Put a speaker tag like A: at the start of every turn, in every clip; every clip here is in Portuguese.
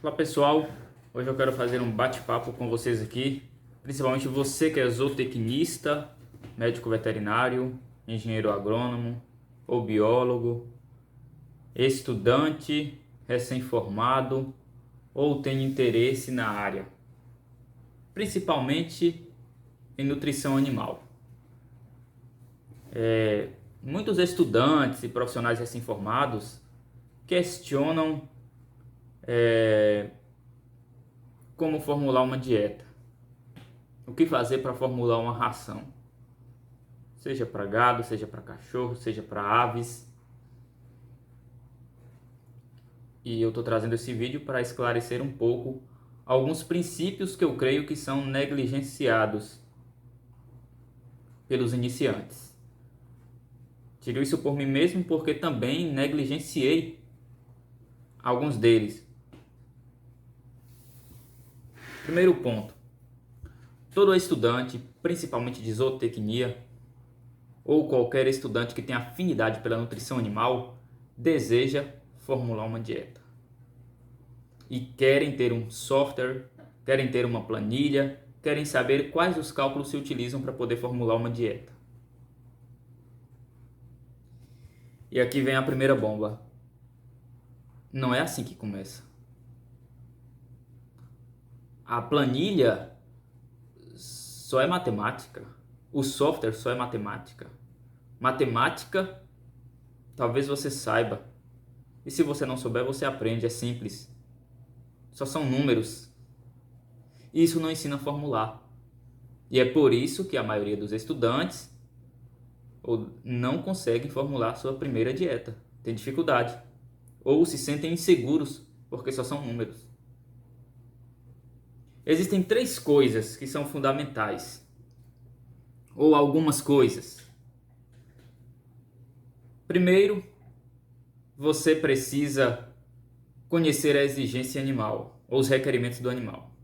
A: Olá pessoal, hoje eu quero fazer um bate-papo com vocês aqui, principalmente você que é zootecnista, médico veterinário, engenheiro agrônomo ou biólogo, estudante, recém-formado ou tem interesse na área, principalmente em nutrição animal. Muitos estudantes e profissionais recém-formados questionam como formular uma dieta, o que fazer para formular uma ração, seja para gado, seja para cachorro, seja para aves. E eu estou trazendo esse vídeo para esclarecer um pouco alguns princípios que eu creio que são negligenciados pelos iniciantes. Tiro isso por mim mesmo porque também negligenciei alguns deles. Primeiro ponto: todo estudante, principalmente de zootecnia, ou qualquer estudante que tenha afinidade pela nutrição animal, deseja formular uma dieta. E querem ter um software, querem ter uma planilha, querem saber quais os cálculos se utilizam para poder formular uma dieta. E aqui vem a primeira bomba. Não é assim que começa. A planilha só é matemática. O software só é matemática. Matemática, talvez você saiba. E se você não souber, você aprende. É simples. Só são números. Isso não ensina a formular. E é por isso que a maioria dos estudantes não conseguem formular sua primeira dieta. Tem dificuldade. Ou se sentem inseguros porque só são números. Existem três coisas que são fundamentais. Ou algumas coisas. Primeiro, você precisa conhecer a exigência animal, ou os requerimentos do animal.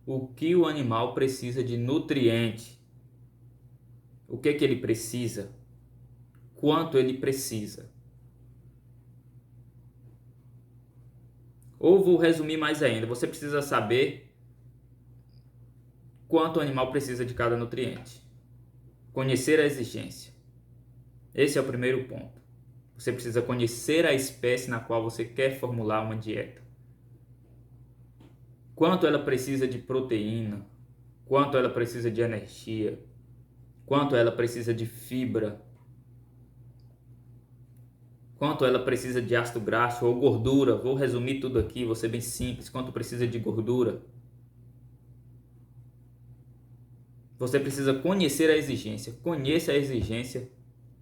A: O que o animal precisa de nutriente? O que ele precisa? Quanto ele precisa? Ou vou resumir mais ainda, você precisa saber quanto o animal precisa de cada nutriente. Conhecer a exigência. Esse é o primeiro ponto. Você precisa conhecer a espécie na qual você quer formular uma dieta. Quanto ela precisa de proteína, quanto ela precisa de energia, quanto ela precisa de fibra, quanto ela precisa de ácido graxo ou gordura. Vou resumir tudo aqui, vou ser bem simples. Quanto precisa de gordura. Você precisa conhecer a exigência. Conheça a exigência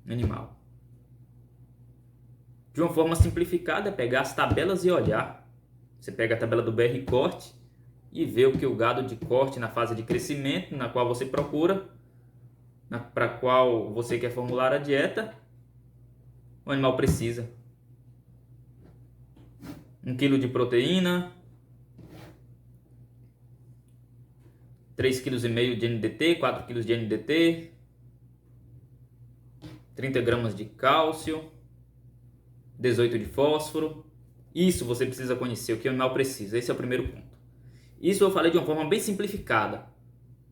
A: animal. De uma forma simplificada é pegar as tabelas e olhar. Você pega a tabela do BR Corte e vê o que o gado de corte na fase de crescimento, na qual você procura, para qual você quer formular a dieta, o animal precisa. 1 kg de proteína, 3,5 kg de NDT, 4 kg de NDT, 30 gramas de cálcio, 18 de fósforo. Isso você precisa conhecer, o que o animal precisa. Esse é o primeiro ponto. Isso eu falei de uma forma bem simplificada.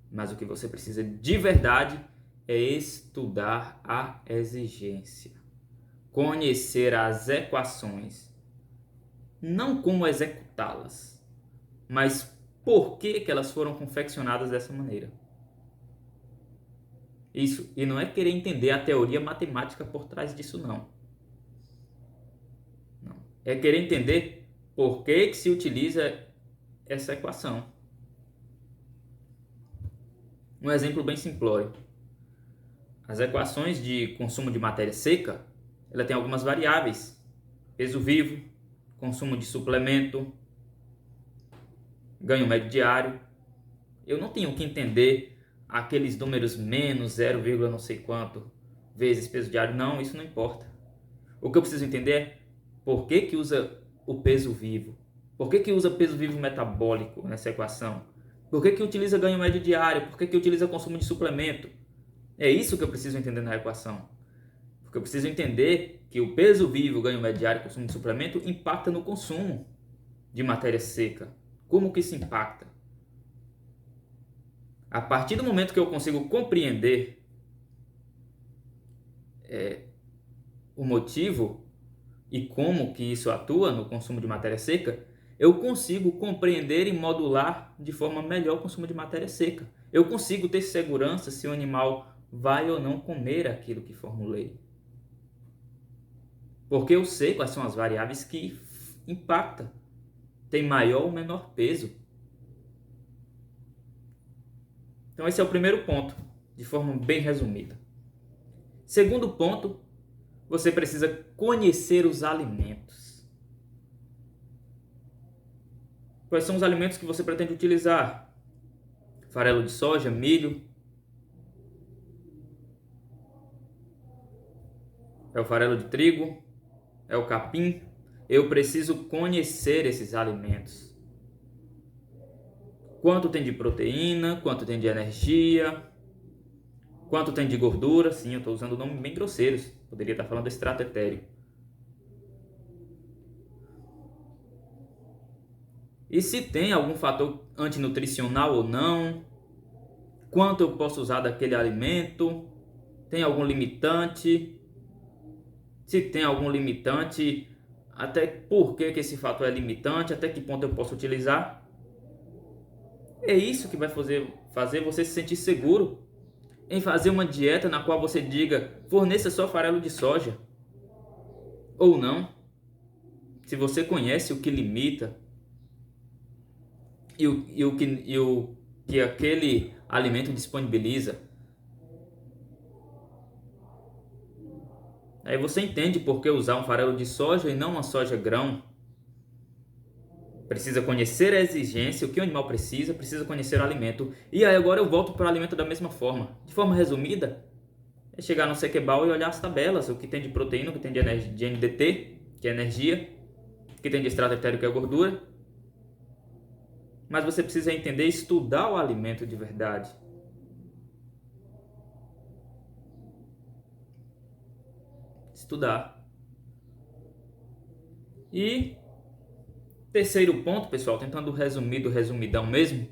A: Mas o que você precisa de verdade é estudar a exigência. Conhecer as equações. Não como executá-las, mas por que elas foram confeccionadas dessa maneira. Isso, e não é querer entender a teoria matemática por trás disso, não. É querer entender por que se utiliza essa equação. Um exemplo bem simplório. As equações de consumo de matéria seca, ela tem algumas variáveis. Peso vivo, consumo de suplemento, ganho médio diário. Eu não tenho que entender aqueles números menos 0, não sei quanto vezes peso diário. Não, isso não importa. O que eu preciso entender é por que usa o peso vivo. Por que usa peso vivo metabólico nessa equação? Por que utiliza ganho médio diário? Por que utiliza consumo de suplemento? É isso que eu preciso entender na equação. Porque eu preciso entender que o peso vivo, ganho médio diário e consumo de suplemento impacta no consumo. de matéria seca? Como que isso impacta? A partir do momento que eu consigo compreender o motivo e como que isso atua no consumo de matéria seca, eu consigo compreender e modular de forma melhor o consumo de matéria seca. Eu consigo ter segurança se o animal vai ou não comer aquilo que formulei. Porque eu sei quais são as variáveis que impactam. Tem maior ou menor peso. Então esse é o primeiro ponto, de forma bem resumida. Segundo ponto, você precisa conhecer os alimentos. Quais são os alimentos que você pretende utilizar? Farelo de soja, milho. É o farelo de trigo? É o capim? Eu preciso conhecer esses alimentos. Quanto tem de proteína, quanto tem de energia, quanto tem de gordura. Sim, eu estou usando nomes bem grosseiros. Poderia estar falando de extrato etéreo. E se tem algum fator antinutricional ou não. Quanto eu posso usar daquele alimento. Tem algum limitante. Se tem algum limitante, até por que esse fator é limitante, até que ponto eu posso utilizar. É isso que vai fazer você se sentir seguro em fazer uma dieta na qual você diga, forneça só farelo de soja. Ou não. Se você conhece o que limita e o que aquele alimento disponibiliza, aí você entende por que usar um farelo de soja e não uma soja grão. Precisa conhecer a exigência, o que o animal precisa conhecer o alimento. E aí agora eu volto para o alimento da mesma forma. De forma resumida, é chegar no Sequebal e olhar as tabelas. O que tem de proteína, o que tem de NDT, que é energia, o que tem de extrato etéreo, que é gordura. Mas você precisa entender e estudar o alimento de verdade. Estudar. E terceiro ponto, pessoal, tentando resumir do resumidão mesmo,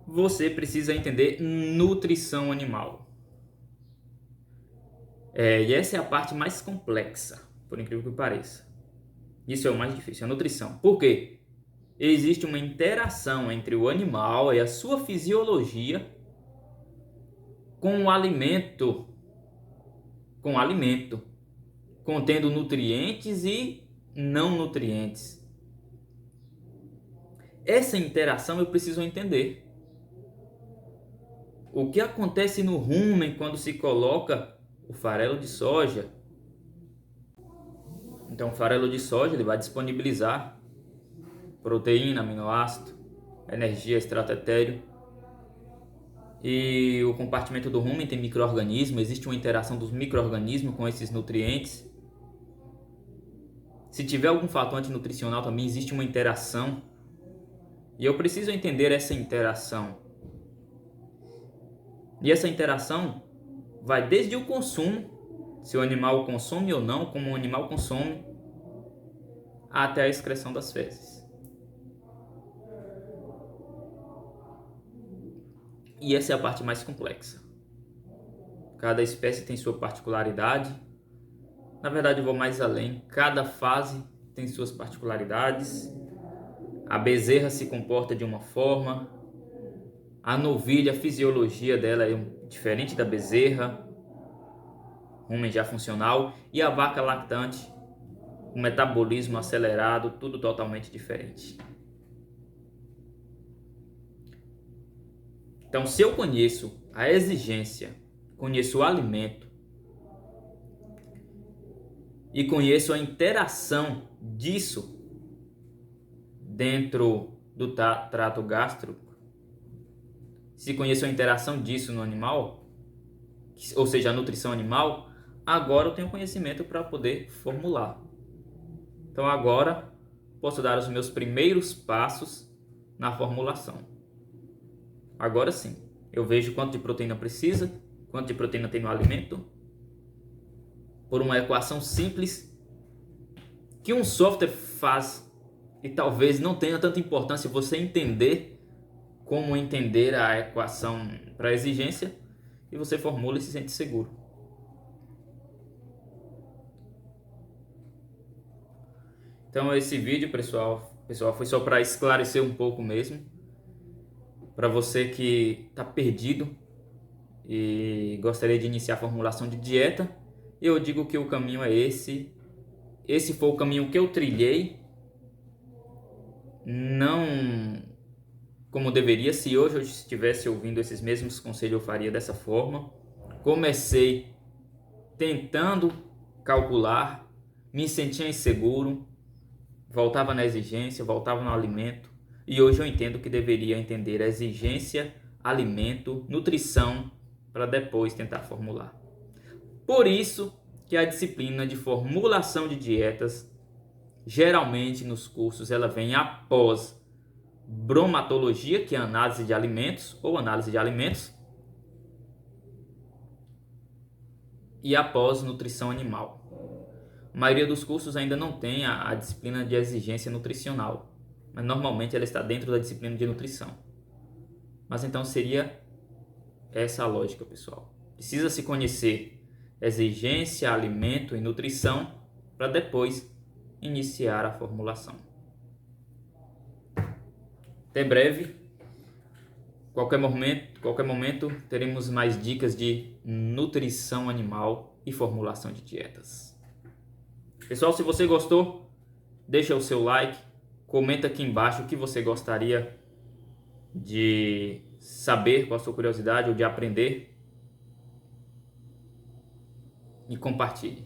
A: você precisa entender nutrição animal. E essa é a parte mais complexa, por incrível que pareça. Isso é o mais difícil, a nutrição. Por quê? Existe uma interação entre o animal e a sua fisiologia com o alimento, contendo nutrientes e não nutrientes. Essa interação eu preciso entender. O que acontece no rumen quando se coloca o farelo de soja? Então, o farelo de soja ele vai disponibilizar proteína, aminoácido, energia, extrato etéreo. E o compartimento do rumen tem micro-organismos, existe uma interação dos micro-organismos com esses nutrientes. Se tiver algum fator antinutricional também existe uma interação. E eu preciso entender essa interação. E essa interação vai desde o consumo, se o animal consome ou não, como o animal consome, até a excreção das fezes. E essa é a parte mais complexa. Cada espécie tem sua particularidade. Na verdade, eu vou mais além. Cada fase tem suas particularidades. A bezerra se comporta de uma forma. A novilha, a fisiologia dela é diferente da bezerra. Rumen já funcional. E a vaca lactante, o metabolismo acelerado, tudo totalmente diferente. Então, se eu conheço a exigência, conheço o alimento e conheço a interação disso dentro do trato gástrico, se conheço a interação disso no animal, ou seja, a nutrição animal, agora eu tenho conhecimento para poder formular. Então agora posso dar os meus primeiros passos na formulação. Agora sim, eu vejo quanto de proteína precisa, quanto de proteína tem no alimento, por uma equação simples que um software faz e talvez não tenha tanta importância você entender como entender a equação para a exigência, e você formula e se sente seguro. Então esse vídeo, pessoal, foi só para esclarecer um pouco mesmo, para você que está perdido e gostaria de iniciar a formulação de dieta. Eu digo que o caminho é esse. Esse foi o caminho que eu trilhei, não como deveria. Se hoje eu estivesse ouvindo esses mesmos conselhos, eu faria dessa forma. Comecei tentando calcular, me sentia inseguro, voltava na exigência, voltava no alimento, e hoje eu entendo que deveria entender a exigência, alimento, nutrição, para depois tentar formular. Por isso que a disciplina de formulação de dietas, geralmente nos cursos, ela vem após bromatologia, que é análise de alimentos ou análise de alimentos, e após nutrição animal. A maioria dos cursos ainda não tem a disciplina de exigência nutricional, mas normalmente ela está dentro da disciplina de nutrição. Mas então seria essa a lógica, pessoal. Precisa se conhecer exigência, alimento e nutrição para depois iniciar a formulação. Até breve. Qualquer momento teremos mais dicas de nutrição animal e formulação de dietas. Pessoal, se você gostou, deixa o seu like, comenta aqui embaixo o que você gostaria de saber, com a sua curiosidade ou de aprender, e compartilhe.